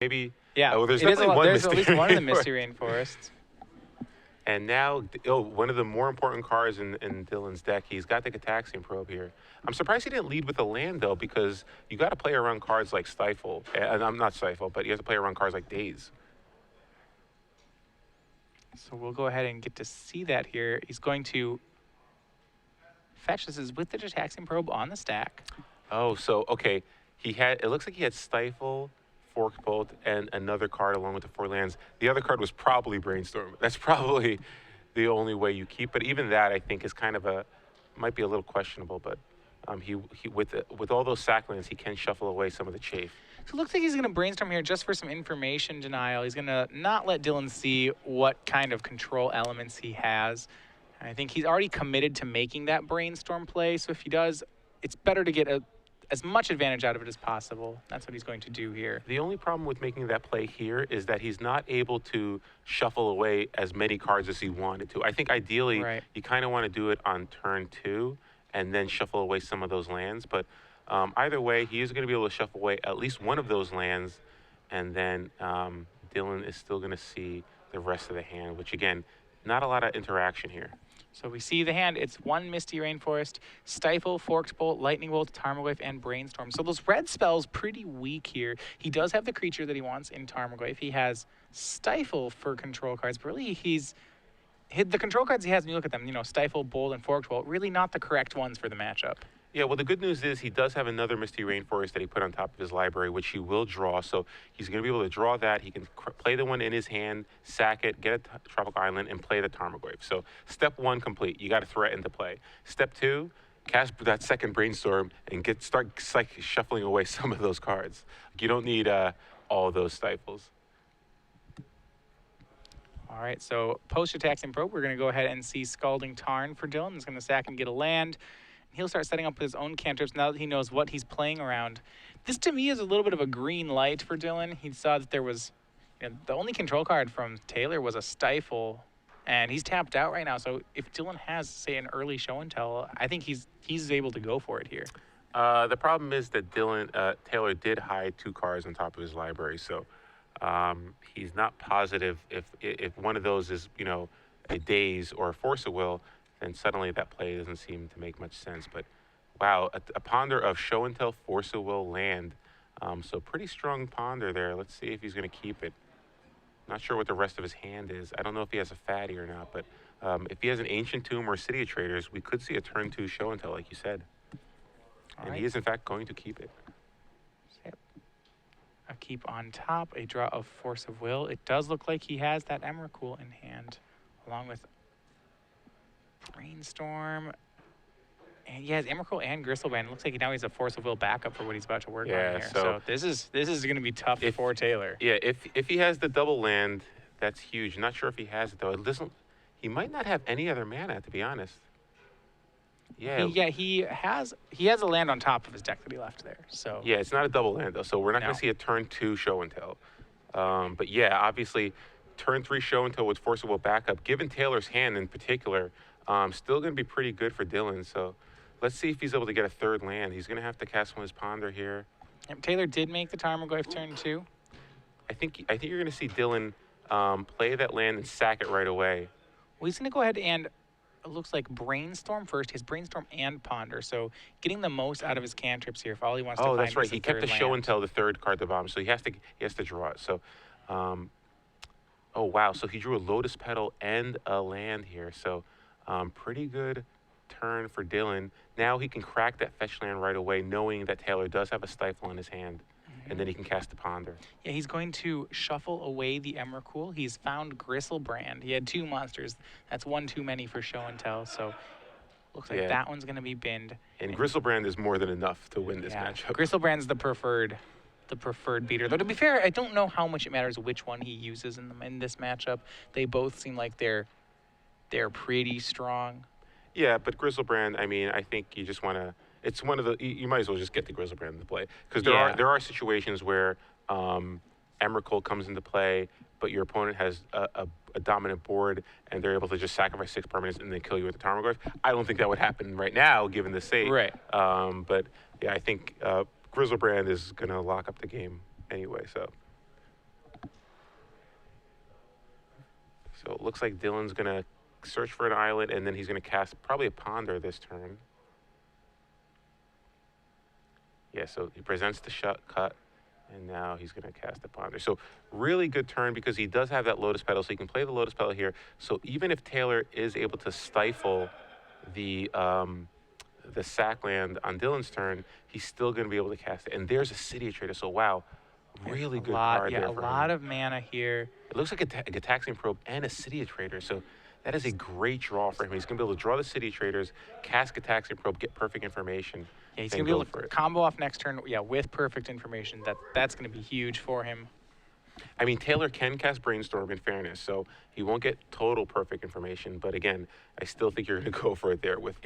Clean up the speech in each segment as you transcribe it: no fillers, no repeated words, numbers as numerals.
maybe. Yeah, Oh, there's it is definitely there's at least one of the rainforest. Misty Rainforests. And now, one of the more important cards in Dylan's deck, he's got the Gataxian Probe here. I'm surprised he didn't lead with a land, though, because you got to play around cards like Stifle. And I'm not Stifle, but you have to play around cards like Daze. So we'll go ahead and get to see that here. He's going to fetch. This is with the Gataxian Probe on the stack. Oh, so, okay. It looks like he had Stifle, Forked Bolt, and another card along with the 4 lands. The other card was probably Brainstorm. That's probably the only way you keep it. Even that, I think, is kind of might be a little questionable, but he with all those sack lands, he can shuffle away some of the chafe. So it looks like he's going to brainstorm here just for some information denial. He's going to not let Dylan see what kind of control elements he has. I think he's already committed to making that brainstorm play, so if he does, it's better to get as much advantage out of it as possible. That's what he's going to do here. The only problem with making that play here is that he's not able to shuffle away as many cards as he wanted to. I think ideally you kind of want to do it on turn 2 and then shuffle away some of those lands. But either way, he is going to be able to shuffle away at least one of those lands, and then Dylan is still going to see the rest of the hand, which, again, not a lot of interaction here. So we see the hand. It's 1 Misty Rainforest, Stifle, Forked Bolt, Lightning Bolt, Tarmogoyf, and Brainstorm. So those red spells pretty weak here. He does have the creature that he wants in Tarmogoyf. He has Stifle for control cards, but really the control cards he has, when you look at them, Stifle, Bolt, and Forked Bolt, really not the correct ones for the matchup. Yeah, well, the good news is he does have another Misty Rainforest that he put on top of his library, which he will draw. So he's going to be able to draw that. He can play the one in his hand, sack it, get a Tropical Island, and play the Tarmogoyf. So step 1 complete. You got to threaten to play. Step 2, cast that second Brainstorm and start shuffling away some of those cards. You don't need all of those Stifles. All right, so post-Gataxian Probe, we're going to go ahead and see Scalding Tarn for Dylan. He's going to sack and get a land. He'll start setting up his own cantrips now that he knows what he's playing around. This, to me, is a little bit of a green light for Dylan. He saw that there was, the only control card from Taylor was a Stifle, and he's tapped out right now. So if Dylan has, say, an early show and tell, I think he's able to go for it here. The problem is that Taylor did hide 2 cards on top of his library, so he's not positive if one of those is, a Daze or a Force of Will, then suddenly that play doesn't seem to make much sense. But wow, a ponder of show and tell, Force of Will, land. So pretty strong ponder there. Let's see if he's going to keep it. Not sure what the rest of his hand is. I don't know if he has a fatty or not, but if he has an Ancient Tomb or City of Traders, we could see a turn 2 show and tell, like you said. And he is, in fact, going to keep it. Yep. A keep on top, a draw of Force of Will. It does look like he has that Emrakul in hand, along with Brainstorm. And he has Emrakul and Gristlebrand. It looks like now he's a Force of Will backup for what he's about to work on here. So this is going to be tough for Taylor. Yeah, if he has the double land, that's huge. Not sure if he has it, though. He might not have any other mana, to be honest. Yeah. He has a land on top of his deck that he left there. So yeah, it's not a double land, though, so we're not going to see a turn 2 show and tell. But yeah, obviously, turn 3 show and tell with Force of Will backup, given Taylor's hand in particular, still going to be pretty good for Dylan. So let's see if he's able to get a 3rd land. He's going to have to cast one of his Ponder here. Yep, Taylor did make the Tarmogoyf turn 2. I think you're going to see Dylan play that land and sack it right away. Well, he's going to go ahead and, it looks like, Brainstorm first. His Brainstorm and Ponder. So getting the most out of his cantrips here if all he wants to find is that's right. He kept the show and tell, the 3rd card at the bottom. So he has to draw it. So, oh, wow. So he drew a Lotus Petal and a land here. So pretty good turn for Dylan. Now he can crack that fetch land right away, knowing that Taylor does have a Stifle in his hand. And then he can cast the Ponder. Yeah, he's going to shuffle away the Emrakul. He's found Gristlebrand. He had 2 monsters. That's 1 too many for show and tell. So looks like that one's going to be binned. And Gristlebrand is more than enough to win this matchup. Gristlebrand's the preferred beater. Though to be fair, I don't know how much it matters which one he uses in this matchup. They both seem like they're pretty strong. Yeah, but Gristlebrand, I mean, I think you just want to. It's one of the. You might as well just get the Gristlebrand into play, because there are situations where Emrakul comes into play, but your opponent has a dominant board and they're able to just sacrifice 6 permanents and then kill you with the Tarmogoyf. I don't think that would happen right now, given the state. Right. But yeah, I think Gristlebrand is going to lock up the game anyway. So So it looks like Dylan's going to search for an island, and then he's going to cast probably a ponder this turn. Yeah, so he presents the cut, and now he's going to cast a ponder. So really good turn because he does have that Lotus Petal, so he can play the Lotus Petal here. So even if Taylor is able to stifle the sack land on Dylan's turn, he's still going to be able to cast it. And there's a City of Traders, so wow, really good card there for a lot him. of mana here. It looks like a Gitaxian Probe and a City of Traders, so that is a great draw for him. He's going to be able to draw the City of Traders, cast Gitaxian Probe, get perfect information. Yeah, he's going to be able to combo off next turn, with perfect information. That's going to be huge for him. I mean, Taylor can cast Brainstorm in fairness, so he won't get total perfect information. But again, I still think you're going to go for it there with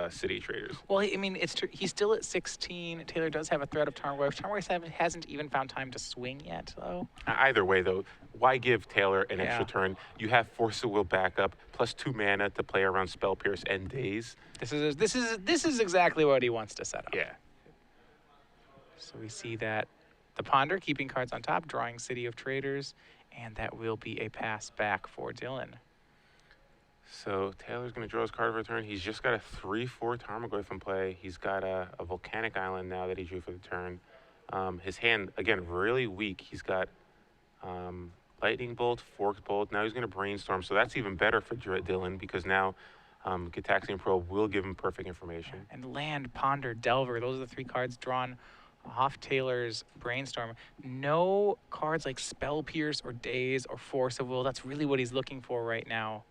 City Traders. Well, I mean, he's still at 16. Taylor does have a threat of Tarmogoyf. Tarmogoyf hasn't even found time to swing yet, though. Either way, though, why give Taylor an extra turn? You have Force of Will backup, plus 2 mana to play around Spell Pierce and Daze. This is exactly what he wants to set up. Yeah. So we see that. The Ponder, keeping cards on top, drawing City of Traders, and that will be a pass back for Dylan. So Taylor's going to draw his card of return. He's just got a 3/4 Tarmogoyf in play. He's got a Volcanic Island now that he drew for the turn. His hand, again, really weak. He's got Lightning Bolt, Forked Bolt. Now he's going to Brainstorm, so that's even better for Dylan because now Gitaxian Probe will give him perfect information. And Land, Ponder, Delver, those are the 3 cards drawn off Taylor's Brainstorm. No cards like Spell Pierce or Daze or Force of Will. That's really what he's looking for right now.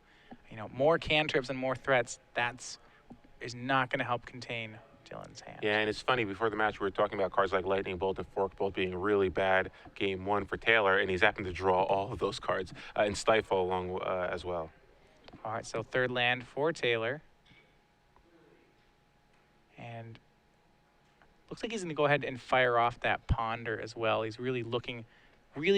More cantrips and more threats, is not going to help contain Dylan's hand. Yeah, and it's funny, before the match we were talking about cards like Lightning Bolt and Forked Bolt being really bad game 1 for Taylor, and he's happened to draw all of those cards and Stifle along as well. All right, so 3rd land for Taylor. And looks like he's going to go ahead and fire off that Ponder as well. He's really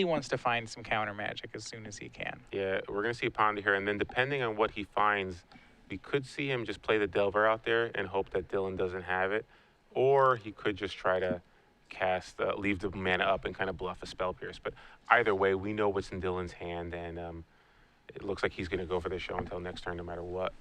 wants to find some counter magic as soon as he can. Yeah, we're going to see a Ponder here, and then depending on what he finds, we could see him just play the Delver out there and hope that Dylan doesn't have it, or he could just try to cast, leave the mana up and kind of bluff a Spell Pierce. But either way, we know what's in Dylan's hand, and it looks like he's going to go for the show until next turn no matter what.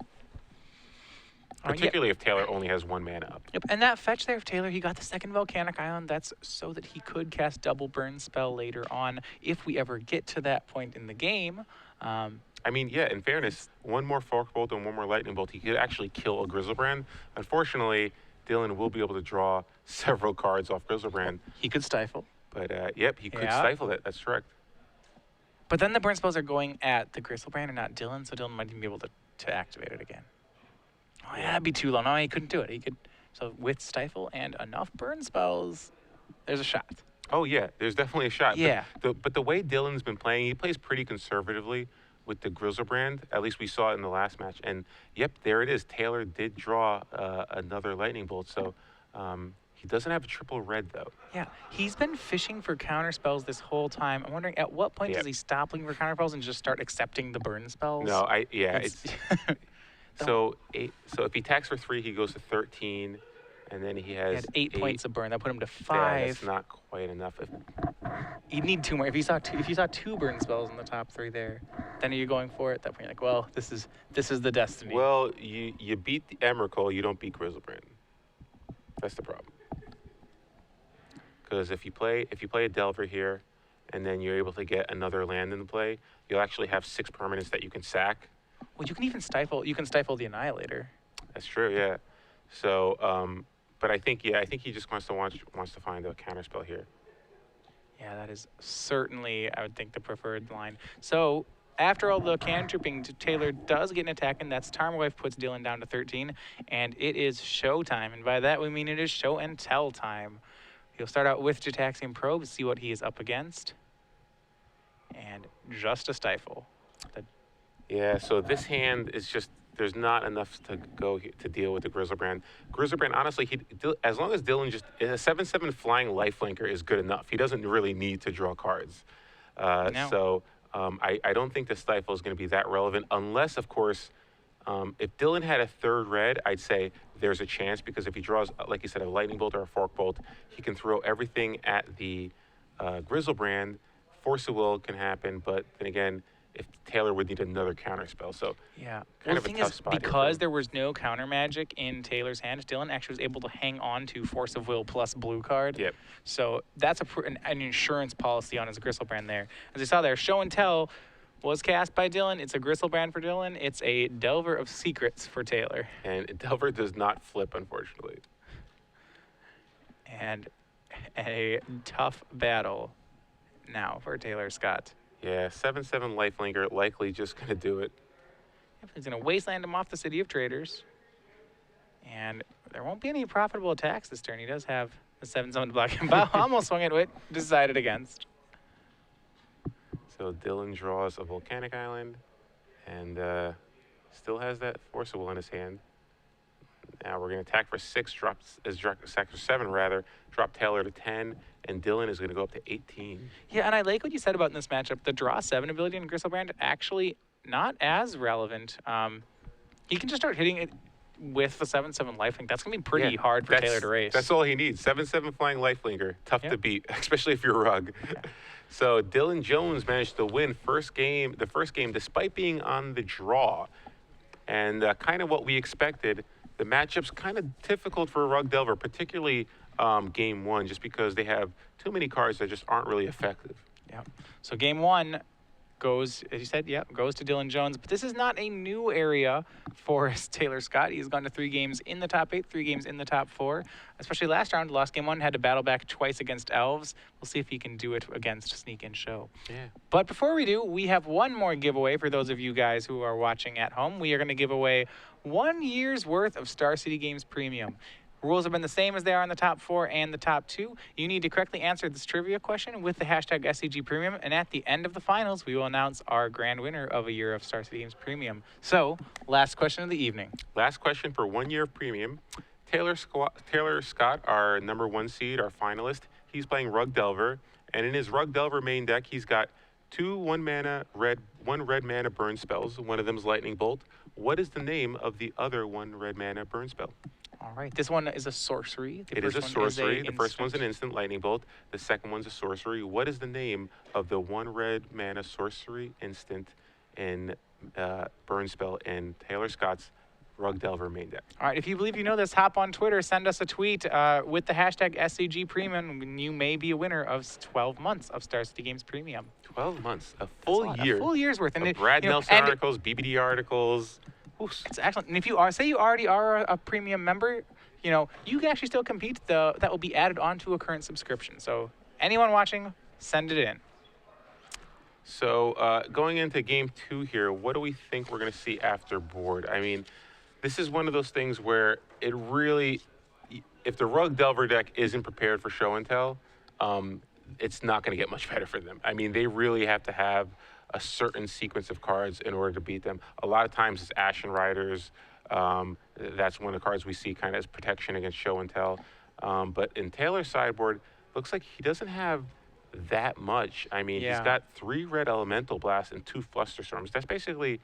Particularly if Taylor only has 1 mana up. Yep, and that fetch there of Taylor, he got the 2nd Volcanic Island. That's so that he could cast double burn spell later on if we ever get to that point in the game. I mean, yeah, in fairness, 1 more Fork Bolt and 1 more Lightning Bolt, he could actually kill a Grizzlebrand. Unfortunately, Dylan will be able to draw several cards off Grizzlebrand. He could stifle. But, yep, he could stifle that. That's correct. But then the burn spells are going at the Grizzlebrand and not Dylan, so Dylan might even be able to activate it again. Oh, yeah, that'd be too long. No, he couldn't do it. He could. So with Stifle and enough burn spells, there's a shot. Oh, yeah, there's definitely a shot. Yeah. But the way Dylan's been playing, he plays pretty conservatively with the Grizzlebrand. At least we saw it in the last match. And, yep, there it is. Taylor did draw another Lightning Bolt. So he doesn't have a triple red, though. Yeah, he's been fishing for counter spells this whole time. I'm wondering, at what point does he stop looking for counter spells and just start accepting the burn spells? No, it's So if he attacks for 3, he goes to 13, and then he had 8 points of burn. That put him to 5. Yeah, that's not quite enough. You'd need 2 more. If you saw 2 burn spells in the top 3 there, then are you going for it? At that point, you're like, well, this is the destiny. Well, you beat the Emrakul, you don't beat Grizzlebrand. That's the problem. Because if you play a Delver here, and then you're able to get another land in the play, you'll actually have 6 permanents that you can sack. Well, you can even stifle. You can stifle the Annihilator. That's true, yeah. So, but I think he just wants to find a counterspell here. Yeah, that is certainly, I would think, the preferred line. So after all the cantripping, Taylor does get an attack, and that's Tarmogoyf puts Dylan down to 13, and it is showtime. And by that we mean it is show and tell time. He'll start out with Gitaxian Probe, see what he is up against, and just a stifle. Yeah, so this hand is just, there's not enough to go to deal with the Grizzlebrand. Grizzlebrand, honestly, as long as Dylan just, a 7/7 flying lifelinker is good enough. He doesn't really need to draw cards. No. So I don't think the stifle is going to be that relevant unless, of course, if Dylan had a 3rd red, I'd say there's a chance because if he draws, like you said, a Lightning Bolt or a Fork Bolt, he can throw everything at the Grizzlebrand. Force of Will can happen, but then again, if Taylor would need another counter spell. So Yeah. kind Well, of the a thing tough is, spot here for because him. there was no counter magic in Taylor's hand, Dylan actually was able to hang on to Force of Will plus blue card. Yep. So that's an insurance policy on his Gristlebrand there. As you saw there, Show and Tell was cast by Dylan. It's a Gristlebrand for Dylan. It's a Delver of Secrets for Taylor. And Delver does not flip, unfortunately. And a tough battle now for Taylor Scott. Yeah, 7/7 Lifelinker, likely just going to do it. He's going to wasteland him off the City of Traders. And there won't be any profitable attacks this turn. He does have the 7/7 to block him. Almost swung into it, decided against. So Dylan draws a Volcanic Island and still has that Force of Will in his hand. Now we're going to attack for 6, sack for 7 rather, drop Taylor to 10, and Dylan is going to go up to 18. Yeah, and I like what you said about in this matchup. The draw 7 ability in Gristlebrand actually not as relevant. He can just start hitting it with the 7/7 lifelink. That's going to be pretty hard for Taylor to race. That's all he needs. 7/7 flying Lifelinker. Tough to beat, especially if you're Rug. Yeah. So Dylan Jones managed to win the first game despite being on the draw. And kind of what we expected. The matchup's kind of difficult for Rug Delver, particularly game 1, just because they have too many cards that just aren't really effective. Yeah. So game 1 goes, as you said, goes to Dylan Jones. But this is not a new area for Taylor Scott. He's gone to 3 games in the top 8, 3 games in the top 4. Especially last round, lost game 1, had to battle back twice against Elves. We'll see if he can do it against Sneak and Show. Yeah. But before we do, we have one more giveaway for those of you guys who are watching at home. We are going to give away 1 year's worth of Star City Games Premium. Rules have been the same as they are in the top 4 and the top 2. You need to correctly answer this trivia question with the hashtag SCG Premium, and at the end of the finals, we will announce our grand winner of a year of Star City Games Premium. So, last question of the evening. Last question for 1 year of premium. Taylor Scott, our number 1 seed, our finalist, he's playing Rug Delver, and in his Rug Delver main deck, he's got 2 1 red mana burn spells. One of them is Lightning Bolt. What is the name of the other 1 red mana burn spell? All right, this one is a sorcery. It is a sorcery. The first one's an instant Lightning Bolt. The second one's a sorcery. What is the name of the 1 red mana sorcery instant in burn spell in Taylor Scott's Rug Delver main deck? All right, if you believe you know this, hop on Twitter, send us a tweet with the hashtag SCG Premium, and you may be a winner of 12 months of Star City Games Premium. 12 months, a full year. A full year's worth. And Brad Nelson articles, BBD articles. It's excellent. And if you say you already are a premium member, you can actually still compete. That will be added onto a current subscription. So anyone watching, send it in. So going into game 2 here, what do we think we're going to see after board? I mean, this is one of those things where it really, if the Rug Delver deck isn't prepared for show and tell, it's not going to get much better for them. I mean, they really have to have a certain sequence of cards in order to beat them. A lot of times it's Ashen Riders. That's one of the cards we see kind of as protection against show and tell. But in Taylor's sideboard, looks like he doesn't have that much. I mean, he's got 3 red Elemental Blasts and 2 Flusterstorms. That's basically,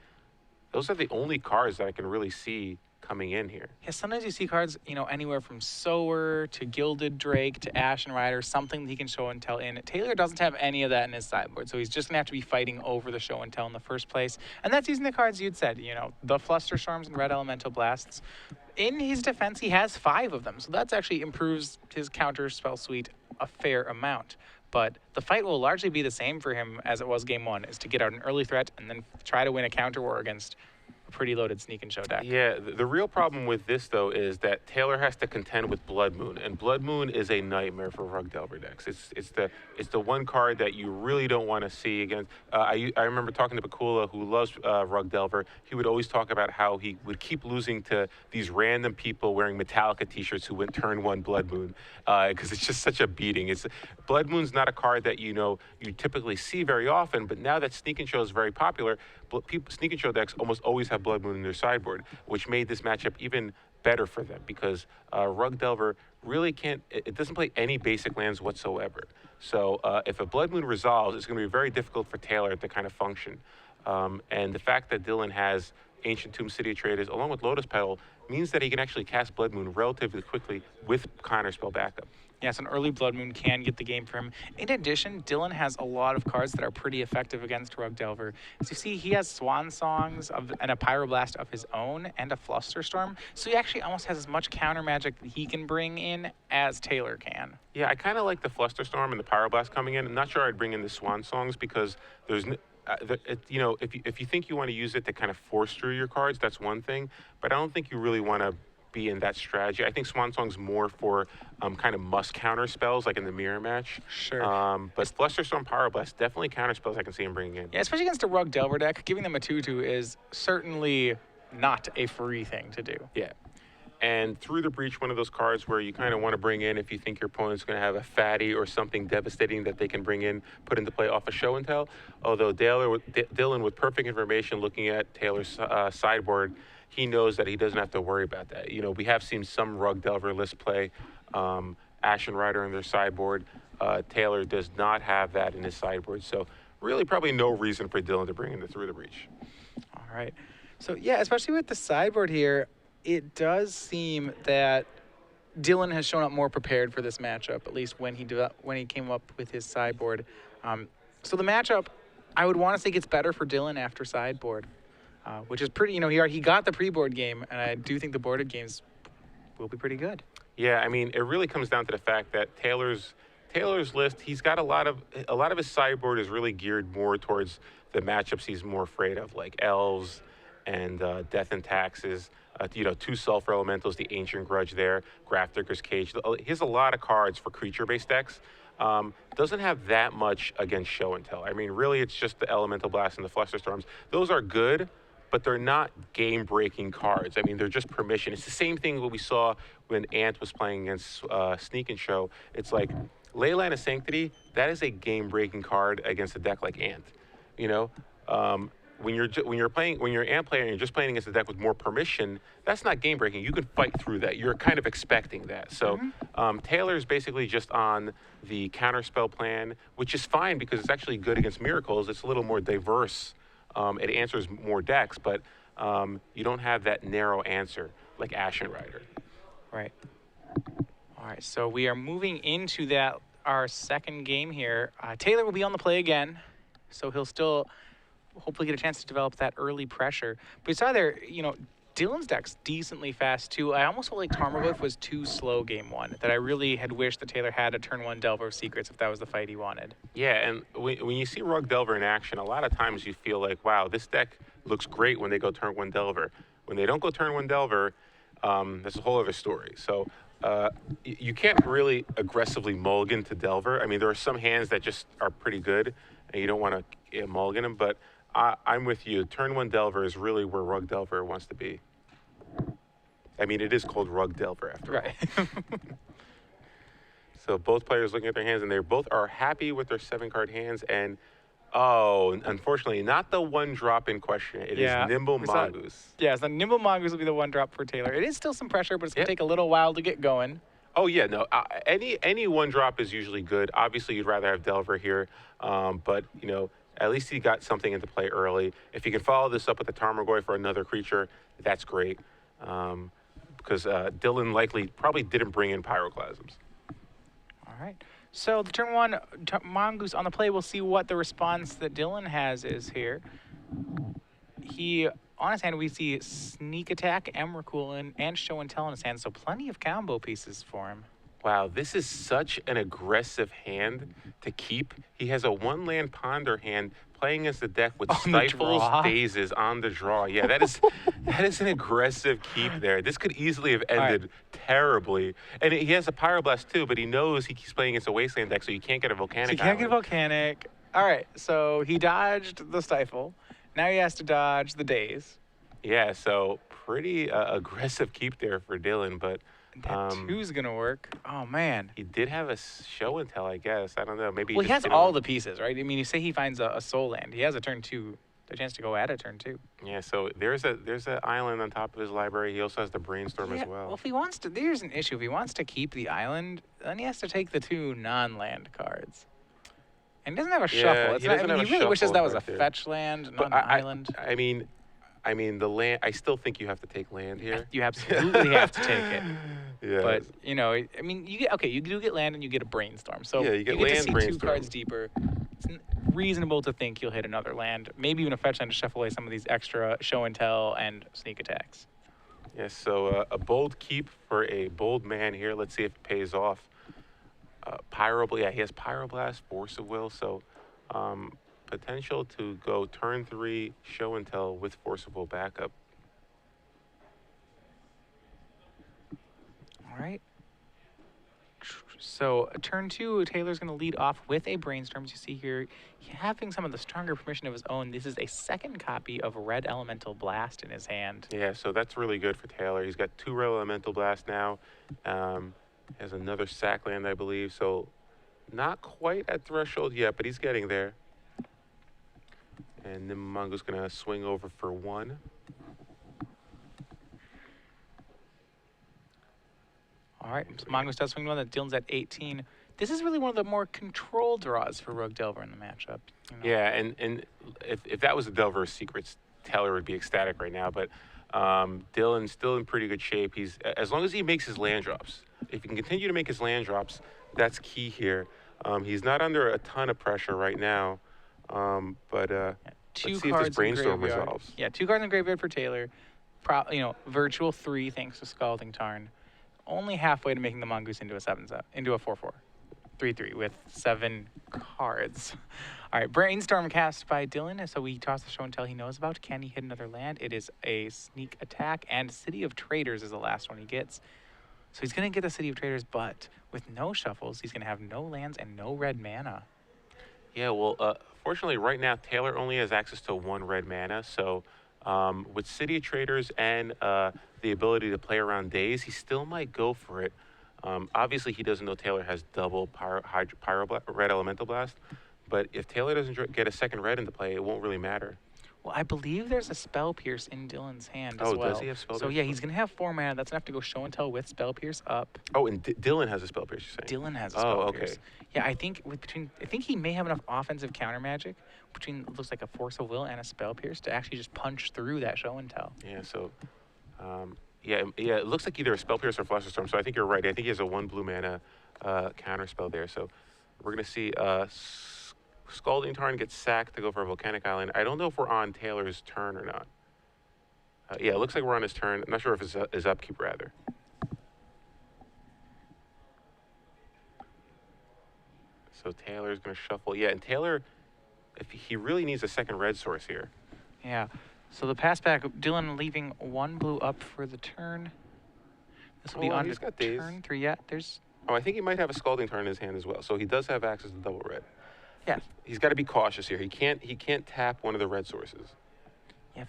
those are the only cards that I can really see coming in here. Yeah, sometimes you see cards, anywhere from Sower to Gilded Drake to Ashen Rider, something that he can show and tell in. Taylor doesn't have any of that in his sideboard, so he's just going to have to be fighting over the show and tell in the first place. And that's using the cards you'd said, the Flusterstorms and Red Elemental Blasts. In his defense, he has 5 of them, so that's actually improves his counter spell suite a fair amount. But the fight will largely be the same for him as it was game 1, is to get out an early threat and then try to win a counter war against a pretty loaded Sneak and Show deck. Yeah, the real problem with this, though, is that Taylor has to contend with Blood Moon, and Blood Moon is a nightmare for Rug Delver decks. It's the one card that you really don't want to see against. I remember talking to Bakula, who loves Rug Delver. He would always talk about how he would keep losing to these random people wearing Metallica t-shirts who went turn 1 Blood Moon, because it's just such a beating. Blood Moon's not a card that you typically see very often, but now that Sneak and Show is very popular, Sneak and Show decks almost always have Blood Moon in their sideboard, which made this matchup even better for them, because Rug Delver really it doesn't play any basic lands whatsoever. So if a Blood Moon resolves, it's going to be very difficult for Taylor to kind of function. And the fact that Dylan has Ancient Tomb, City of Traders, along with Lotus Petal, means that he can actually cast Blood Moon relatively quickly with counterspell backup. Yes, an early Blood Moon can get the game for him. In addition, Dylan has a lot of cards that are pretty effective against Rug Delver. As you see, he has Swan Songs and a Pyroblast of his own and a Flusterstorm. So he actually almost has as much counter magic that he can bring in as Taylor can. Yeah, I kind of like the Flusterstorm and the Pyroblast coming in. I'm not sure I'd bring in the Swan Songs because there's, if you think you want to use it to kind of force through your cards, that's one thing. But I don't think you really want to be in that strategy. I think Swan Song's more for kind of must counter spells, like in the mirror match. Sure. But Flusterstorm, Pyroblast, definitely counter spells I can see him bringing in. Yeah, especially against a Rug Delver deck, giving them a 2/2 is certainly not a free thing to do. Yeah. And Through the Breach, one of those cards where you kind of want to bring in if you think your opponent's going to have a fatty or something devastating that they can bring in, put into play off a show and tell. Although Dylan, with perfect information, looking at Taylor's sideboard, he knows that he doesn't have to worry about that. We have seen some Rug Delver list play Ashen Rider in their sideboard. Taylor does not have that in his sideboard. So really probably no reason for Dylan to bring in the Through the Breach. All right. So, yeah, especially with the sideboard here, it does seem that Dylan has shown up more prepared for this matchup, at least when he came up with his sideboard. So the matchup, I would want to say gets better for Dylan after sideboard, which is pretty, he got the pre-board game, and I do think the boarded games will be pretty good. Yeah, I mean, it really comes down to the fact that Taylor's list, he's got a lot of his sideboard is really geared more towards the matchups he's more afraid of, like Elves and Death and Taxes. 2 Sulfur Elementals, the Ancient Grudge there, Grafdigger's Cage. He has a lot of cards for creature-based decks. Doesn't have that much against Show and Tell. I mean, really, it's just the Elemental Blast and the Flusterstorms. Those are good, but they're not game-breaking cards. I mean, they're just permission. It's the same thing what we saw when Ant was playing against Sneak and Show. It's like Leyline of Sanctity, that is a game-breaking card against a deck like Ant. When you're Ant player and you're just playing against a deck with more permission, that's not game breaking. You can fight through that. You're kind of expecting that. So Taylor's basically just on the counterspell plan, which is fine because it's actually good against Miracles. It's a little more diverse. It answers more decks, but you don't have that narrow answer like Ashen Rider. Right. All right. So we are moving into our second game here. Taylor will be on the play again, so he'll still hopefully get a chance to develop that early pressure. But it's either, Dylan's deck's decently fast too. I almost felt like Tarmogoyf was too slow game one, that I really had wished that Taylor had a turn 1 Delver of Secrets if that was the fight he wanted. Yeah, and when you see Rug Delver in action, a lot of times you feel like, wow, this deck looks great when they go turn 1 Delver. When they don't go turn 1 Delver, that's a whole other story. So you can't really aggressively mulligan to Delver. I mean, there are some hands that just are pretty good, and you don't want to mulligan them, but I'm with you. Turn 1 Delver is really where Rug Delver wants to be. I mean, it is called Rug Delver after all. Right. So both players looking at their hands, and they both are happy with their 7-card hands. And, unfortunately, not the 1-drop in question. It is Nimble Mongoose. Yeah, so Nimble Mongoose will be the 1-drop for Taylor. It is still some pressure, but it's going to take a little while to get going. Oh, yeah, no. Any 1-drop is usually good. Obviously, you'd rather have Delver here. But, at least he got something into play early. If you can follow this up with a Tarmogoyf for another creature, that's great. Because Dylan probably didn't bring in Pyroclasms. All right. So the turn 1 Mongoose on the play, we'll see what the response that Dylan has is here. On his hand, we see Sneak Attack, Emrakul, and Show and Tell in his hand, so plenty of combo pieces for him. Wow, this is such an aggressive hand to keep. He has a 1-land Ponder hand playing against the deck with Stifles, Dazes on the draw. Yeah, that is an aggressive keep there. This could easily have ended terribly. And he has a Pyroblast too, but he knows he keeps playing against a Wasteland deck, so you can't get a Volcanic. So you can't get a Volcanic. All right, so he dodged the Stifle. Now he has to dodge the Daze. Yeah, so pretty aggressive keep there for Dylan, but that 2's gonna work. Oh man. He did have a Show and Tell, I guess. I don't know. Maybe. Well, he has all the pieces, right? I mean, you say he finds a Soul Land. He has a turn 2, a chance to go at a turn 2. Yeah. So there's an island on top of his library. He also has the Brainstorm as well. Well, if he wants to, there's an issue. If he wants to keep the island, then he has to take the 2 non-land cards. And he doesn't have a shuffle. He really wishes that was a fetch land, not an island. I mean, I mean, the land. I still think you have to take land here. You absolutely have to take it. Yeah. But you know, I mean, you do get land and you get a brainstorm. So Yeah, you get to land, see two brainstorm. cards deeper. It's reasonable to think you'll hit another land, maybe even a fetch land to shuffle away some of these extra show and tell and sneak attacks. Yes. So a bold keep for a bold man here. Let's see if it pays off. Yeah, he has Pyroblast, Force of Will, so potential to go turn 3 show and tell with Force of Will backup. All right. So turn 2, Taylor's going to lead off with a brainstorm. As you see here, having some of the stronger permission of his own. This is a second copy of Red Elemental Blast in his hand. Yeah, so that's really good for Taylor. He's got 2 Red Elemental Blast now. Has another sack land, I believe. So not quite at threshold yet, but he's getting there. And Nimamongo's going to swing over for 1. All right, so Mongoose does swing 1. That Dylan's at 18. This is really one of the more control draws for Rogue Delver in the matchup. You know? Yeah, and if that was the Delver Secrets, Taylor would be ecstatic right now. But Dylan's still in pretty good shape. He's as long as he makes his land drops. If he can continue to make his land drops, that's key here. He's not under a ton of pressure right now, but Yeah, let's see if this brainstorm resolves. Yeah, 2 cards in the graveyard for Taylor. Virtual 3 thanks to Scalding Tarn. Only halfway to making the Mongoose into a 4/4. 3/3 with 7 cards. All right, brainstorm cast by Dylan. So we toss the show and tell he knows about. Can he hit another land? It is a sneak attack, and City of Traders is the last one he gets. So he's going to get the City of Traders, but with no shuffles, he's going to have no lands and no red mana. Yeah, well, fortunately, right now Taylor only has access to 1 red mana. So with City of Traders and the ability to play around days, he still might go for it. Obviously, he doesn't know Taylor has double Red Elemental Blast, but if Taylor doesn't get a second red into play, it won't really matter. Well, I believe there's a Spell Pierce in Dylan's hand as well. Oh, does he have Spell So Pierce? yeah, he's going to have 4 mana. That's enough to go show and tell with Spell Pierce up. Oh, and Dylan has a Spell Pierce, you're saying? Dylan has a Spell Oh, Pierce. okay. Yeah, I think he may have enough offensive counter magic between looks like a Force of Will and a Spell Pierce to actually just punch through that show and tell. Yeah, so, yeah, it looks like either a Spell Pierce or Flusterstorm, so I think you're right. I think he has a 1 blue mana counter spell there. So we're going to see Scalding Tarn gets sacked to go for a Volcanic Island. I don't know if we're on Taylor's turn or not. Yeah, it looks like we're on his turn. I'm not sure if it's his upkeep, rather. So Taylor's going to shuffle. Yeah, and Taylor, if he really needs a second red source here. Yeah. So the pass back, Dylan leaving 1 blue up for the turn. This will be on he's to got days. turn 3. Yeah, there's... Oh, I think he might have a Scalding Tarn in his hand as well. So he does have access to double red. Yeah. He's got to be cautious here. He can't tap one of the red sources. Yeah,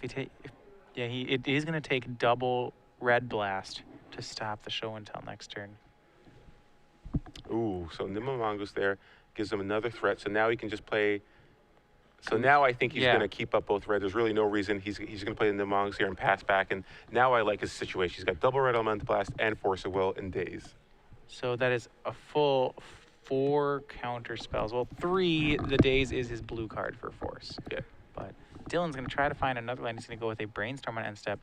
it is going to take double red blast to stop the show and tell next turn. Ooh, so Nimble Mongoose there gives him another threat. So now he can just play. So now I think he's Yeah. going to keep up both red. There's really no reason. He's going to play the Nimble Mongoose here and pass back. And now I like his situation. He's got double red Elemental Blast and Force of Will in days. So that is a full 4 counter spells. Well, 3, the days is his blue card for force. Yeah. But Dylan's going to try to find another land. He's going to go with a brainstorm on end step.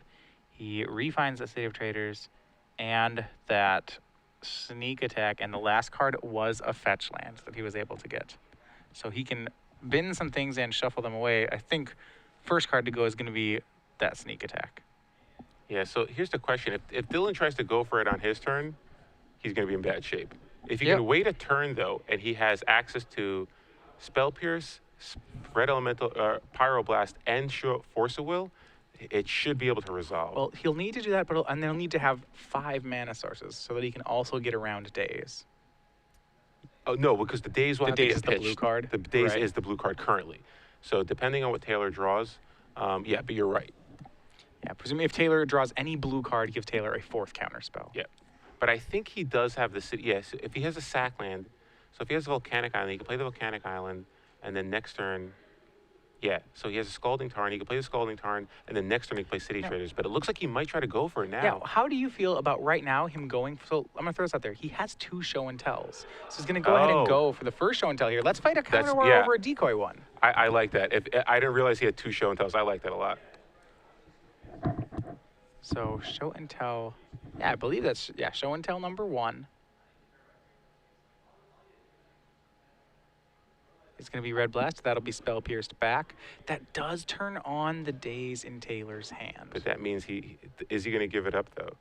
He refines the City of Traders and that sneak attack. And the last card was a fetch land that he was able to get. So he can bin some things and shuffle them away. I think first card to go is going to be that sneak attack. Yeah, so here's the question. If Dylan tries to go for it on his turn, he's going to be in bad shape. If he Yep. can wait a turn, though, and he has access to Spell Pierce, Red Elemental, Pyroblast, and Force of Will, it should be able to resolve. Well, he'll need to do that, but and he'll need to have 5 mana sources so that he can also get around days. Oh, no, because the days will The have to days get is the blue pitched. card? The days Right. is the blue card currently. So depending on what Taylor draws, yeah, but you're right. Yeah, presumably if Taylor draws any blue card, give Taylor a 4th counter spell. Yeah. But I think he does have the city. Yes, if he has a sack land, so if he has a Volcanic Island, he can play the Volcanic Island, and then next turn, yeah. So he has a Scalding Tarn, he can play the Scalding Tarn, and then next turn he can play City Traders. But it looks like he might try to go for it now. Yeah, how do you feel about right now him going? So I'm going to throw this out there. He has 2 show and tells. So he's going to go ahead and Oh. go for the first show and tell here. Let's fight a counter war yeah. over a decoy one. I like that. I didn't realize he had 2 show and tells. I like that a lot. So show and tell. Yeah, I believe that's show and tell number 1. It's going to be Red Blast. That'll be Spell Pierced back. That does turn on the days in Taylor's hand. But that means is he going to give it up though?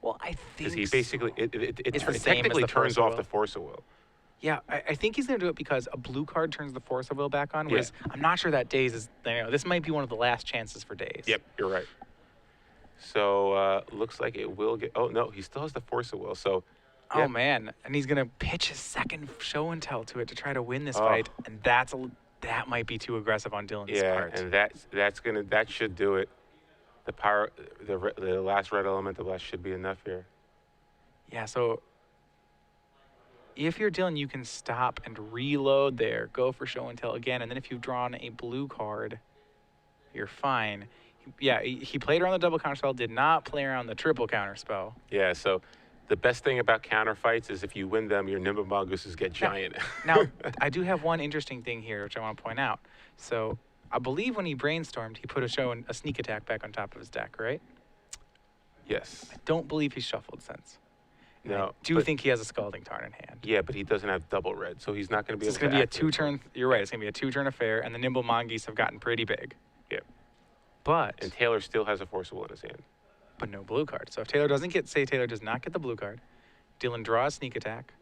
Well, I Because think he basically so. it It's the it same as technically the turns Force of off Will. the Force of Will. Yeah, I think he's going to do it because a blue card turns the Force of Will back on, Yeah. whereas I'm not sure that Days is, this might be one of the last chances for Days. Yep, you're right. So looks like it will get. Oh no, he still has the Force of Will. So Oh, yep. man. And he's going to pitch his second show and tell to it to try to win this Oh. fight, and that might be too aggressive on Dylan's Yeah, part. and that should do it. The power, the last red elemental blast should be enough here. Yeah, so if you're Dylan, you can stop and reload there, go for show and tell again, and then if you've drawn a blue card, you're fine. Yeah, he played around the double counter spell, did not play around the triple counter spell. Yeah, so the best thing about counter fights is if you win them, your Nimble Mongooses get giant. Now, I do have one interesting thing here, which I want to point out. So I believe when he brainstormed, he put a sneak attack back on top of his deck, right? Yes. I don't believe he's shuffled since. And I No. do but- think he has a Scalding Tarn in hand. Yeah, but he doesn't have double red, so he's not going to be So it's able going to to be a activate 2-turn. You're right. It's going to be a 2-turn affair, and the Nimble Mongoose have gotten pretty big. Yep. But And Taylor still has a Force of Will in his hand. no blue card. So if Taylor does not get the blue card, Dylan draws sneak attack,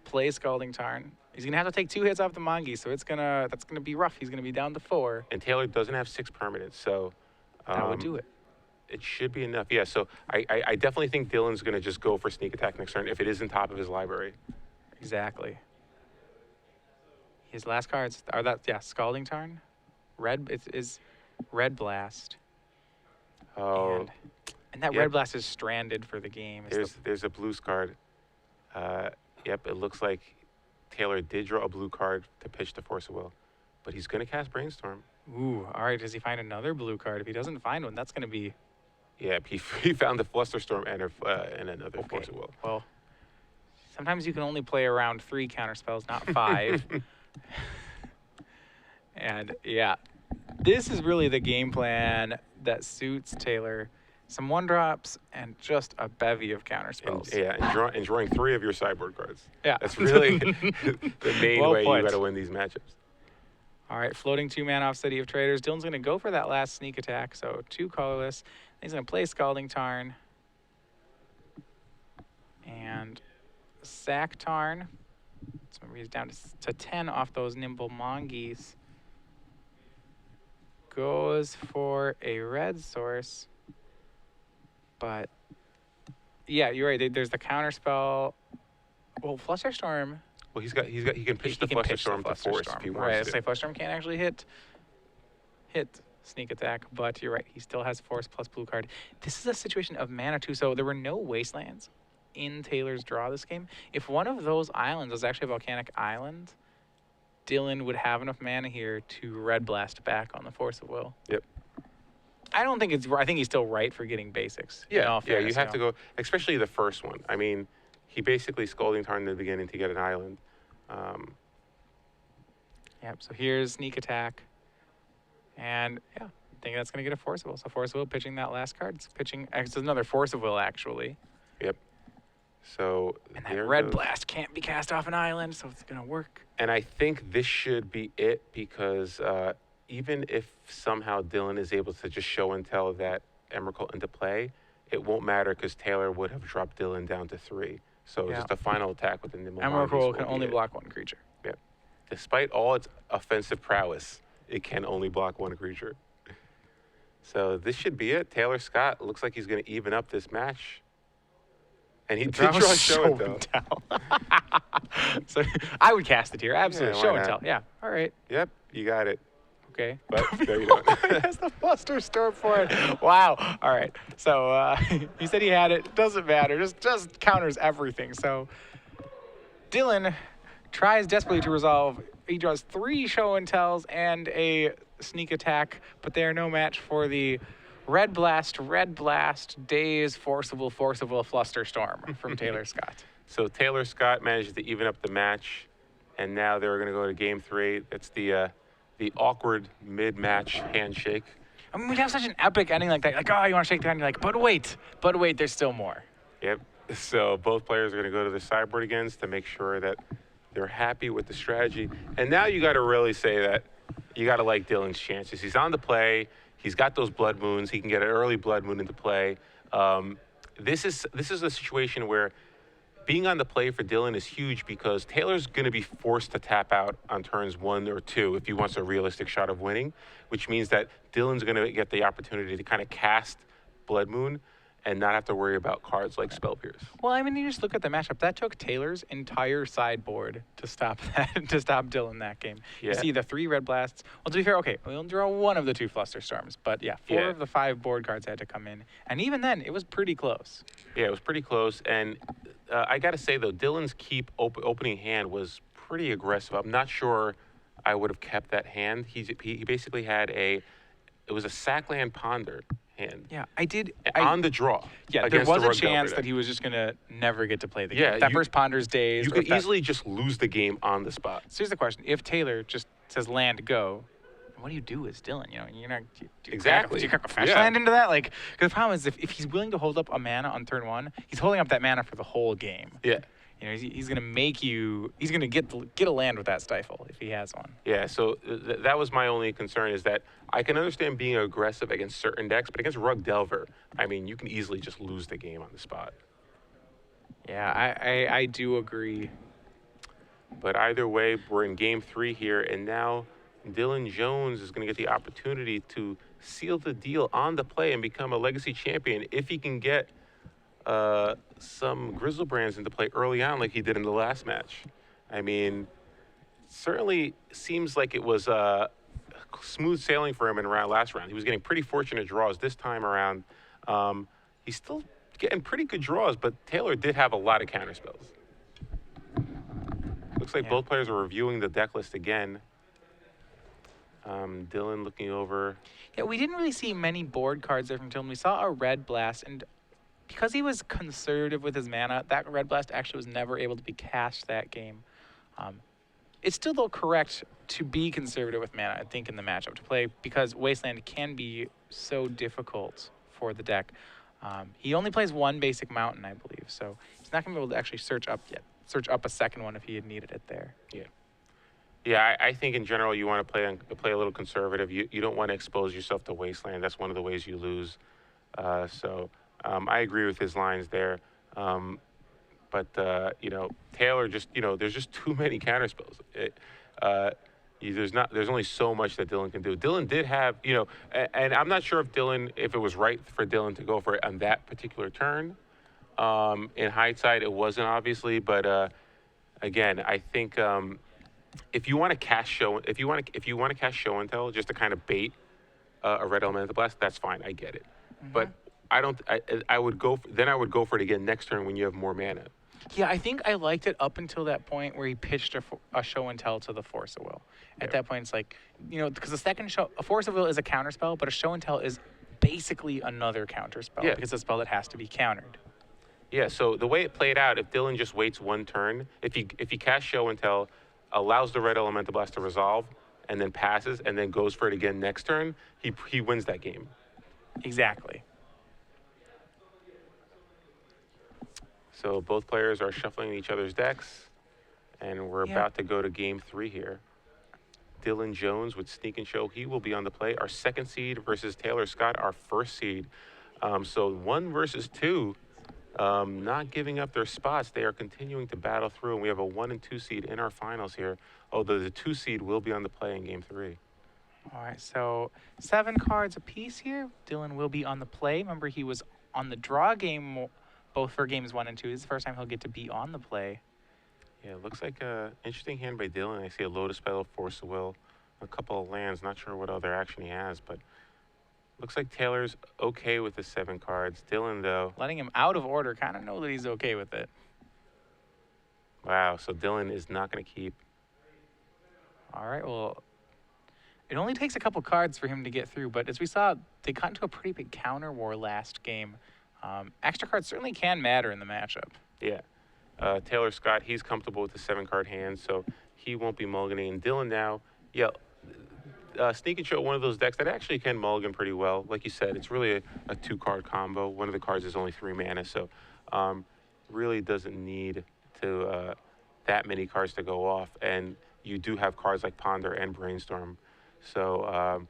plays Scalding Tarn. He's gonna have to take 2 hits off the Mongoose, so that's gonna be rough. He's gonna be down to 4. And Taylor doesn't have 6 permanents, so That would do it. it should be enough. Yeah, so I definitely think Dylan's going to just go for sneak attack next turn if it is in top of his library. Exactly. His last cards are Scalding Tarn, is Red Blast, Oh, and that yep. Red Blast is stranded for the game. there's a blues card. Yep, it looks like Taylor did draw a blue card to pitch the Force of Will, but he's going to cast Brainstorm. Ooh, all right. Does he find another blue card? If he doesn't find one, that's gonna be Yeah, he found the Flusterstorm and another okay. Force of Will. Well, sometimes you can only play around 3 counter spells, not 5. And yeah, this is really the game plan that suits Taylor. Some 1-drops and just a bevy of counter spells. And drawing 3 of your sideboard cards. Yeah. That's really the main Well way put. you got to win these matchups. All right, floating 2-mana off City of Traders. Dylan's going to go for that last sneak attack, so 2 colorless. He's going to play Scalding Tarn. And sack Tarn. So he's down to 10 off those Nimble Mongoose. Goes for a red source. But, yeah, you're right. There's the counter spell. Well, Flusterstorm. Well, he can pitch the Flusterstorm to force if he wants Right, to. say Flusterstorm can't actually hit sneak attack, but you're right. He still has force plus blue card. This is a situation of mana too. So there were no wastelands in Taylor's draw this game. If one of those islands was actually a volcanic island, Dylan would have enough mana here to red blast back on the Force of Will. Yep. I think he's still right for getting basics. in all Yeah, fairness, you have to go, especially the first one. I mean, he basically Scalding Tarn in the beginning to get an island. Yep, so here's sneak attack. And yeah, I think that's going to get a Force of Will. So Force of Will pitching that last card. It's another Force of Will, actually. Yep. So And that there red goes. blast can't be cast off an island, so it's going to work. And I think this should be it because even if somehow Dylan is able to just show and tell that Emrakul into play, it won't matter because Taylor would have dropped Dylan down to 3. So Yeah. just a final attack with the Nimble Emrakul Mongoose can will be only it. block 1 creature. Yep. Despite all its offensive prowess, it can only block 1 creature. So this should be it. Taylor Scott looks like he's going to even up this match. And he did draw show and tell. So I would cast it here. Absolutely. why Show and not? tell. Yeah. All right. Yep, you got it. Okay. But there you go. That's the Flusterstorm for it. Wow. All right. So he said he had it. Doesn't matter. Just counters everything. So Dylan tries desperately to resolve. He draws 3 show and tells and a sneak attack, but they are no match for the red blast, daze, forcible, Flusterstorm from Taylor Scott. So Taylor Scott managed to even up the match, and now they're going to go to game 3. That's the awkward mid-match handshake. I mean, we'd have such an epic ending like that. Like, oh, you want to shake the hand? You're like, but wait, there's still more. Yep. So both players are going to go to the sideboard again to make sure that they're happy with the strategy. And now you got to really say that you got to like Dylan's chances. He's on the play. He's got those blood moons. He can get an early blood moon into play. This is a situation where being on the play for Dylan is huge because Taylor's going to be forced to tap out on turns 1 or 2 if he wants a realistic shot of winning, which means that Dylan's going to get the opportunity to kind of cast Blood Moon and not have to worry about cards like Spell Pierce. Well, I mean, you just look at the matchup. That took Taylor's entire sideboard to stop that, to stop Dylan that game. Yeah. You see the 3 Red Blasts. Well, to be fair, okay, we'll draw 1 of the 2 Flusterstorms, but yeah, 4 of the 5 board cards had to come in. And even then, it was pretty close. Yeah, it was pretty close. And I got to say, though, Dylan's keep opening hand was pretty aggressive. I'm not sure I would have kept that hand. He basically had it was a Sackland Ponder hand. Yeah, I did. On the draw. Yeah, there was a chance that he was just going to never get to play the game. Yeah, that first Ponder's days. You could easily just lose the game on the spot. So here's the question. If Taylor just says land, go, what do you do as Dylan? You know, you're not... Exactly. Do you crack a fetch land into that? Like, because the problem is if he's willing to hold up a mana on turn 1, he's holding up that mana for the whole game. Yeah. You know, he's going to make you... He's going to get a land with that Stifle if he has one. Yeah, so that was my only concern is that I can understand being aggressive against certain decks, but against Rug Delver, I mean, you can easily just lose the game on the spot. Yeah, I do agree. But either way, we're in game 3 here, and now Dylan Jones is going to get the opportunity to seal the deal on the play and become a legacy champion if he can get some Grizzlebrands into play early on like he did in the last match. I mean, certainly seems like it was smooth sailing for him in last round. He was getting pretty fortunate draws this time around. He's still getting pretty good draws, but Taylor did have a lot of counterspells. Looks like both players are reviewing the deck list again. Dylan looking over. Yeah, we didn't really see many board cards there from Dylan. We saw a Red Blast, and because he was conservative with his mana, that Red Blast actually was never able to be cast that game. It's still, though, correct to be conservative with mana, I think, in the matchup to play, because Wasteland can be so difficult for the deck. He only plays 1 basic mountain, I believe, so he's not going to be able to actually search up a second one if he had needed it there. Yeah. Yeah, I think in general you want to play a little conservative. You don't want to expose yourself to Wasteland. That's one of the ways you lose. I agree with his lines there. Taylor just, there's just too many counterspells. There's only so much that Dylan can do. Dylan did have, and I'm not sure if it was right for Dylan to go for it on that particular turn. In hindsight, it wasn't obviously, but again, I think if you want to cast show and tell just to kind of bait a red elemental blast, that's fine. I get it, but I would go for it again next turn when you have more mana. Yeah, I think I liked it up until that point where he pitched a show and tell to the Force of Will. At that point, it's like, because the second a Force of Will is a counterspell, but a show and tell is basically another counterspell because it's a spell that has to be countered. Yeah, so the way it played out, if Dylan just waits 1 turn, if he casts show and tell, allows the red elemental blast to resolve, and then passes, and then goes for it again next turn, he wins that game. Exactly. So both players are shuffling each other's decks, and we're about to go to game 3 here. Dylan Jones with Sneak and Show, he will be on the play. Our 2nd seed versus Taylor Scott, our 1st seed. So 1 versus 2, not giving up their spots. They are continuing to battle through, and we have a 1 and 2 seed in our finals here, although the 2 seed will be on the play in game 3. All right, so 7 cards apiece here. Dylan will be on the play. Remember, he was on the draw game both for games 1 and 2. This is the first time he'll get to be on the play. Yeah, it looks like an interesting hand by Dylan. I see a Lotus Petal, Force of Will, a couple of lands. Not sure what other action he has, but looks like Taylor's okay with the 7 cards. Dylan, though. Letting him out of order, kind of know that he's okay with it. Wow, so Dylan is not going to keep. All right, well, it only takes a couple cards for him to get through, but as we saw, they got into a pretty big counter war last game. Extra cards certainly can matter in the matchup. Yeah. Taylor Scott, he's comfortable with the 7-card hand, so he won't be mulliganing. And Dylan now, Sneak and Show, one of those decks that actually can mulligan pretty well. Like you said, it's really a 2-card combo. One of the cards is only 3 mana, so really doesn't need to that many cards to go off. And you do have cards like Ponder and Brainstorm, so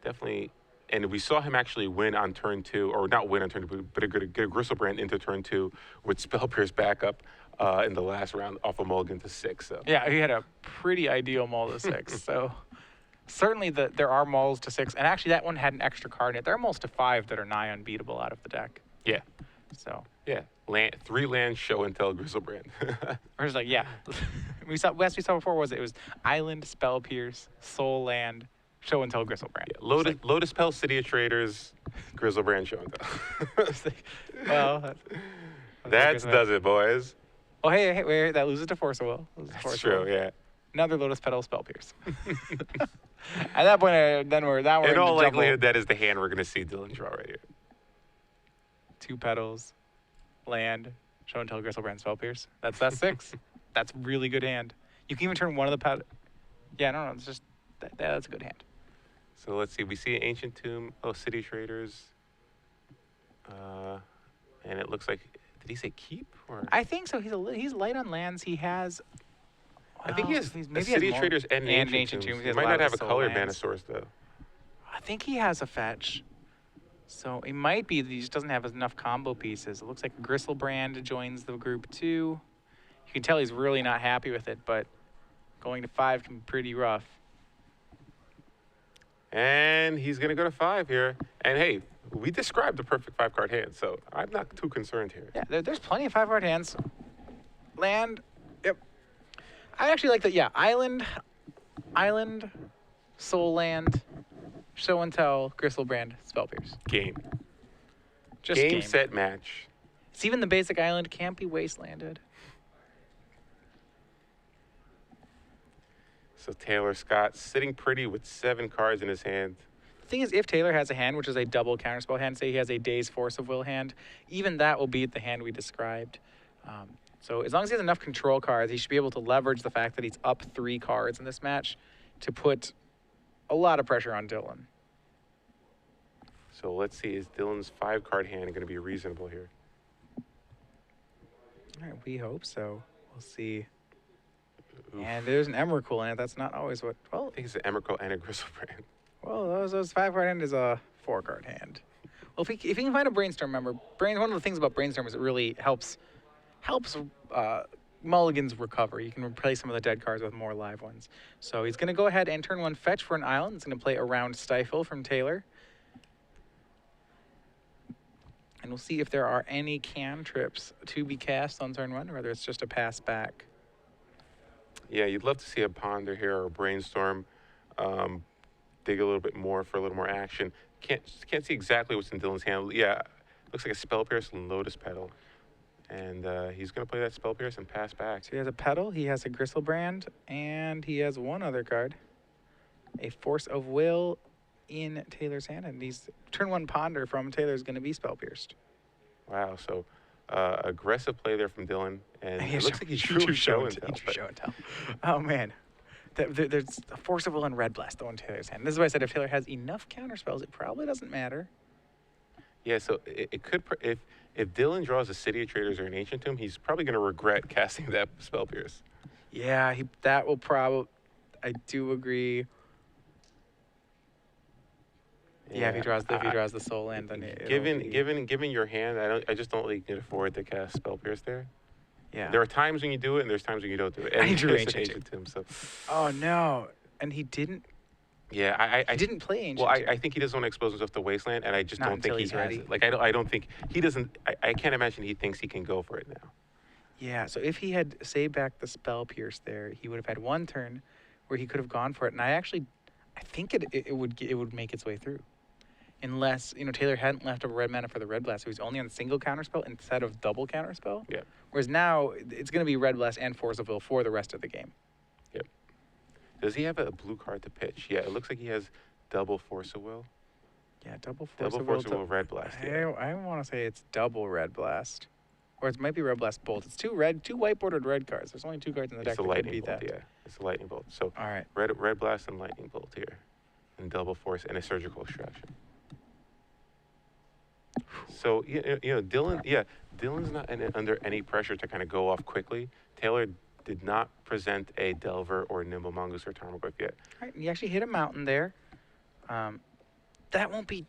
definitely. And we saw him actually win on turn 2, or not win on turn 2, but get a Gristlebrand into turn 2 with Spell Pierce backup in the last round off a mulligan to 6. So Yeah, he had a pretty ideal mull to 6. So certainly there are mulls to 6, and actually that one had an extra card in it. There are mulls to 5 that are nigh unbeatable out of the deck. yeah, So yeah, 3 land Show and Tell Gristlebrand. we're just like, yeah. Last we saw before was it was Island, Spell Pierce, Soul Land, Show and Tell Gristlebrand. Yeah, Lotus Pell, City of Traders, Gristlebrand, Show and Tell. Well, That does it, boys. Oh, hey, wait, that loses to Force of Will. That's true, yeah. Another Lotus Petal Spell Pierce. At that point, then we're in all likelihood, that is the hand we're going to see Dylan draw right here. 2 petals, land, Show and Tell Gristlebrand Spell Pierce. That's 6. That's really good hand. You can even turn one of the petals. Yeah, no, it's just that's a good hand. So let's see. We see an Ancient Tomb. Oh, City Traders. And it looks like, did he say keep? Or? I think so. He's light on lands. He has. I think he has maybe City more, Traders and Ancient Tombs. He might not have a colored mana source, though. I think he has a fetch. So it might be that he just doesn't have enough combo pieces. It looks like Gristlebrand joins the group too. You can tell he's really not happy with it, but going to 5 can be pretty rough. And he's going to go to 5 here. And hey, we described the perfect 5-card hand, so I'm not too concerned here. Yeah, there's plenty of 5-card hands. Land, yep. I actually like that, yeah. Island, Soul Land, Show and Tell, Gristlebrand, Spell Pierce. Game. Just game, set, match. It's even the basic island can't be wastelanded. So Taylor Scott sitting pretty with 7 cards in his hand. The thing is, if Taylor has a hand, which is a double counterspell hand, say he has a Day's Force of Will hand, even that will beat the hand we described. So as long as he has enough control cards, he should be able to leverage the fact that he's up 3 cards in this match to put a lot of pressure on Dylan. So let's see, is Dylan's 5-card hand going to be reasonable here? All right, we hope so. We'll see. Oof. And there's an Emrakul in it. That's not always what. Well, I think it's an Emrakul and a Gristlebrand. Well, those 5-card hand is a 4-card hand. Well, if he can find a Brainstorm member, one of the things about Brainstorm is it really helps mulligans recover. You can replace some of the dead cards with more live ones. So he's going to go ahead and turn 1 fetch for an island. He's going to play around Stifle from Taylor. And we'll see if there are any cantrips to be cast on turn 1, or whether it's just a pass back. Yeah, you'd love to see a Ponder here or a Brainstorm. Dig a little bit more for a little more action. Can't see exactly what's in Dylan's hand. Yeah, looks like a Spell Pierce and Lotus Petal. And he's going to play that Spell Pierce and pass back. So he has a Petal, he has a Gristlebrand, and he has one other card. A Force of Will in Taylor's hand. And he's turn 1 Ponder from Taylor's going to be Spell Pierced. Wow, so aggressive play there from Dylan. And it looks like he's true show and tell. Oh, man. There's a Force of Will and Red Blast on Taylor's hand. This is why I said if Taylor has enough counter spells, it probably doesn't matter. Yeah, so it could, if Dylan draws a City of Traders or an Ancient Tomb, he's probably going to regret casting that Spell Pierce. Yeah, that will probably, I do agree. Yeah, if he draws the Soul Land, then given your hand, I just don't think you can afford to cast Spell Pierce there. Yeah. There are times when you do it, and there's times when you don't do it. And I drew Ancient Tomb. So. Oh no! And he didn't. Yeah, I didn't play Ancient. Well, I think he doesn't want to expose himself to Wasteland, and I just don't think he's ready. Like I don't think he doesn't. I can't imagine he thinks he can go for it now. Yeah. So if he had saved back the Spell Pierce there, he would have had 1 turn where he could have gone for it, and I think it would make its way through. Unless, Taylor hadn't left a red mana for the Red Blast, so he's only on single counterspell instead of double counterspell. Yeah. Whereas now, it's going to be Red Blast and Force of Will for the rest of the game. Yep. Does he have a blue card to pitch? Yeah, it looks like he has double Force of Will. Yeah, double Force of Will, Red Blast. Yeah. I want to say it's double Red Blast. Or it might be Red Blast Bolt. It's two white bordered red cards. There's only 2 cards in the deck It's a that could lightning beat bolt. that. Yeah, it's a lightning bolt. So All right. red blast and lightning bolt here, and double force and a surgical extraction. So Dylan's not under any pressure to kind of go off quickly. Taylor did not present a Delver or Nimble Mongoose or Tarmogoyf yet. All right. He actually hit a mountain there. That won't be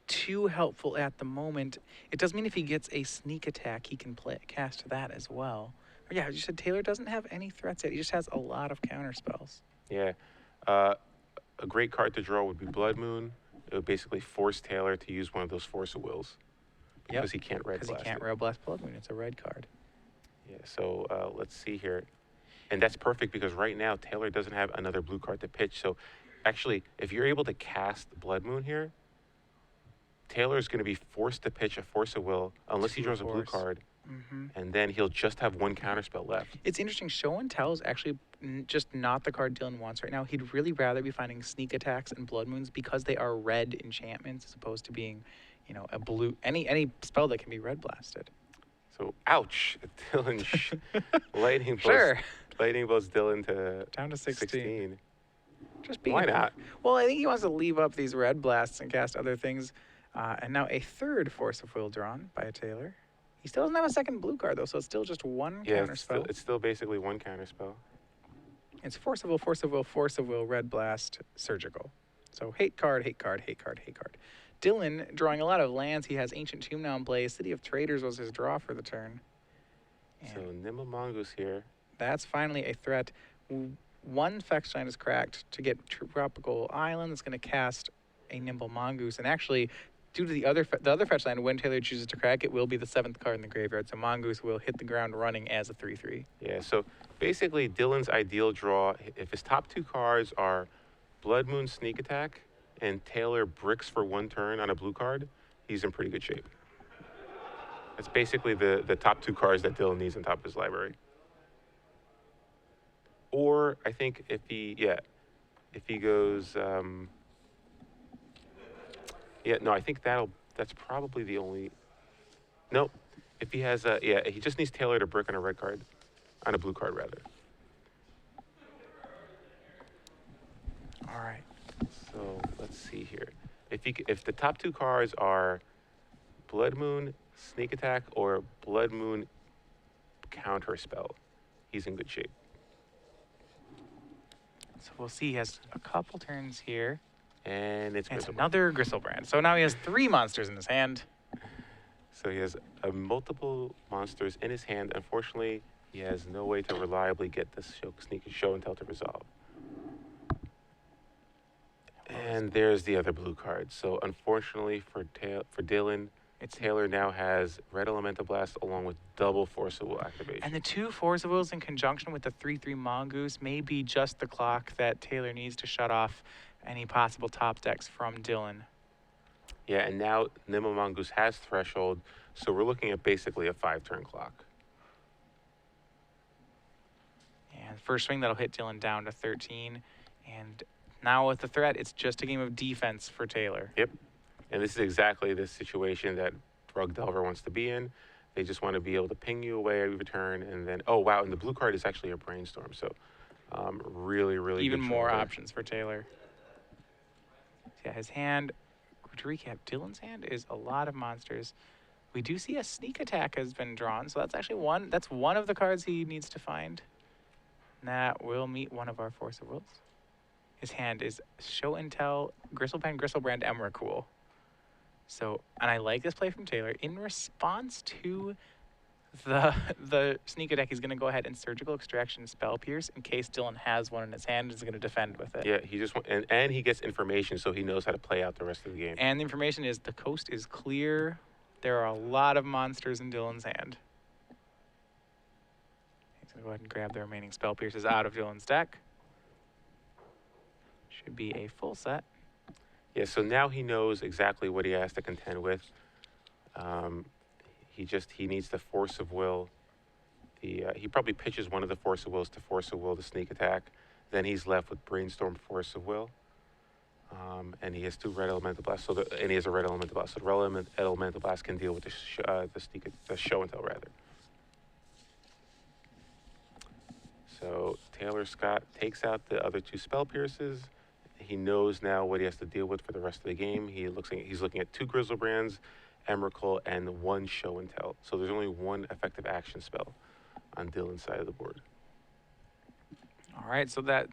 too helpful at the moment. It does mean if he gets a sneak attack, he can cast that as well. But yeah, as you said, Taylor doesn't have any threats yet. He just has a lot of counter spells. Yeah. A great card to draw would be Blood Moon. It would basically force Taylor to use one of those Force of Wills. Because he can't Red Blast. Because he can't Red Blast Blood Moon. It's a red card. Yeah, so let's see here. And that's perfect because right now Taylor doesn't have another blue card to pitch. So actually, if you're able to cast Blood Moon here, Taylor's going to be forced to pitch a Force of Will unless he draws a blue card. And then he'll just have one counterspell left. It's interesting. Show and Tell is actually just not the card Dylan wants right now. He'd really rather be finding sneak attacks and Blood Moons because they are red enchantments as opposed to being, a blue, any spell that can be red blasted. So, ouch. Dylan, lightning bolts. Sure. Lightning bolts Dylan to down to 16. Just being. Why not? Well, I think he wants to leave up these red blasts and cast other things. And now a third Force of Will drawn by a Taylor. He still doesn't have a second blue card, though, so it's still just one counterspell. It's still basically one counterspell. It's Force of Will, Force of Will, Force of Will, Red Blast, Surgical. So hate card, hate card, hate card, hate card. Dylan drawing a lot of lands. He has Ancient Tomb now in play. City of Traders was his draw for the turn. And so Nimble Mongoose here. That's finally a threat. One Fechstein is cracked to get Tropical Island. That's going to cast a Nimble Mongoose. And actually, due to the other Fechstein, when Taylor chooses to crack it, will be the 7th card in the graveyard. So Mongoose will hit the ground running as a 3/3. Yeah, so basically Dylan's ideal draw, if his top 2 cards are Blood Moon Sneak Attack and Taylor bricks for 1 turn on a blue card, he's in pretty good shape. That's basically the top 2 cards that Dylan needs on top of his library. Or I think if he goes, I think that's probably the only, nope. If he has he just needs Taylor to brick on a red card, on a blue card rather. All right. So let's see here. If the top 2 cards are Blood Moon Sneak Attack or Blood Moon Counter Spell, he's in good shape. So we'll see. He has a couple turns here. And it's another Gristlebrand. So now he has 3 monsters in his hand. So he has multiple monsters in his hand. Unfortunately, he has no way to reliably get this show and tell to resolve. And there's the other blue card. So unfortunately for Dylan, Taylor now has Red Elemental Blast along with double Force of Will activation. And the 2 Force of Wills in conjunction with the 3/3 Mongoose may be just the clock that Taylor needs to shut off any possible top decks from Dylan. Yeah, and now Nimble Mongoose has Threshold, so we're looking at basically a 5-turn clock. And first swing, that'll hit Dylan down to 13. And now with the threat, it's just a game of defense for Taylor. Yep. And this is exactly the situation that Drug Delver wants to be in. They just want to be able to ping you away every turn, and then, oh, wow, and the blue card is actually a Brainstorm. So really, really even good more shoulder. options for Taylor. Yeah, his hand, to recap, Dylan's hand is a lot of monsters. We do see a Sneak Attack has been drawn, so that's actually one of the cards he needs to find. And that will meet one of our Force of Wills. His hand is Show and Tell, Gristlebrand, Emrakul. So, and I like this play from Taylor. In response to the Sneak Attack, he's going to go ahead and Surgical Extraction Spell Pierce in case Dylan has one in his hand and is going to defend with it. Yeah, he just and he gets information so he knows how to play out the rest of the game. And the information is the coast is clear. There are a lot of monsters in Dylan's hand. He's going to go ahead and grab the remaining Spell Pierces out of Dylan's deck. Should be a full set. Yeah, so now he knows exactly what he has to contend with. He needs the Force of Will. He probably pitches one of the Force of Wills to Force of Will to Sneak Attack. Then he's left with Brainstorm, Force of Will. And he has 2 Red Elemental Blasts. And he has a Red Elemental Blast. So the Red Elemental Blast can deal with the Show and Tell rather. So Taylor Scott takes out the other two spell pierces. He knows now what he has to deal with for the rest of the game. He's looking at 2 Grizzlebrands, Emrakul, and 1 Show and Tell. So there's only 1 effective action spell on Dylan's side of the board. All right, so that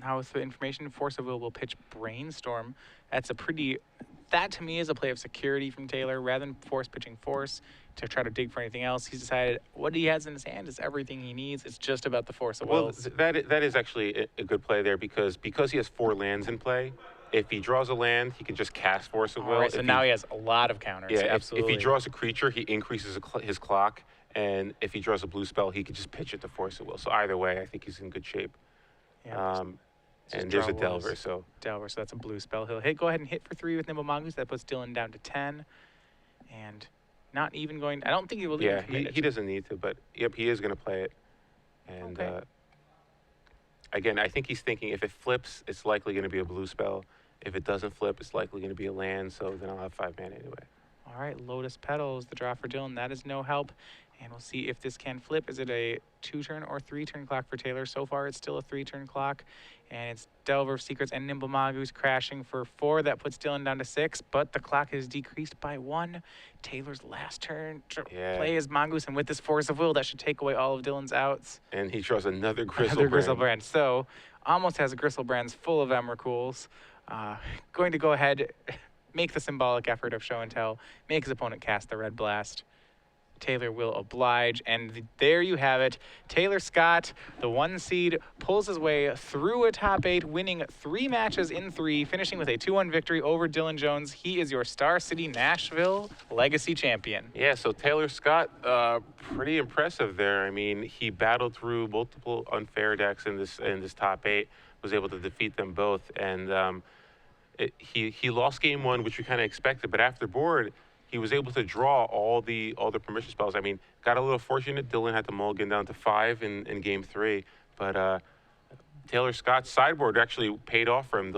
now with the information, Force of Will pitch Brainstorm. That's a pretty, that to me is a play of security from Taylor. Rather than Force pitching Force to try to dig for anything else, he's decided what he has in his hand is everything he needs. It's just about the Force of Will. That is actually a good play there because he has 4 lands in play. If he draws a land, he can just cast Force of Will. All right, so now he has a lot of counters. Yeah, absolutely. If he draws a creature, he increases his clock. And if he draws a blue spell, he could just pitch it to Force of Will. So either way, I think he's in good shape. Yeah, and there's a Delver, so that's a blue spell. He'll go ahead and hit for 3 with Nimble Mongoose. That puts Dylan down to 10. And not even going, I don't think he will even commit he doesn't need to, but yep, he is going to play it. And again, I think he's thinking if it flips, it's likely going to be a blue spell. If it doesn't flip, it's likely going to be a land, so then I'll have 5 mana anyway. All right, Lotus Petals, the draw for Dylan. That is no help. And we'll see if this can flip. Is it a 2-turn or 3-turn clock for Taylor? So far, it's still a 3-turn clock. And it's Delver of Secrets and Nimble Mongoose crashing for 4. That puts Dylan down to 6, but the clock is decreased by 1. Taylor's last turn to play his Mongoose, and with this Force of Will, that should take away all of Dylan's outs. And he draws another Grizzlebrand. Another Grizzlebrand. So, almost has Gristlebrands full of Emrakuls. Going to go ahead, make the symbolic effort of Show and Tell, make his opponent cast the Red Blast. Taylor will oblige, and there you have it. Taylor Scott, the 1 seed, pulls his way through a top 8, winning 3 matches in 3, finishing with a 2-1 victory over Dylan Jones. He is your Star City Nashville Legacy champion. Yeah, so Taylor Scott, pretty impressive there. I mean, he battled through multiple unfair decks in this top 8, was able to defeat them both, and he lost game 1, which we kind of expected, but after board, he was able to draw all the permission spells. I mean, got a little fortunate. Dylan had to mulligan down to 5 in game 3, but Taylor Scott's sideboard actually paid off for him.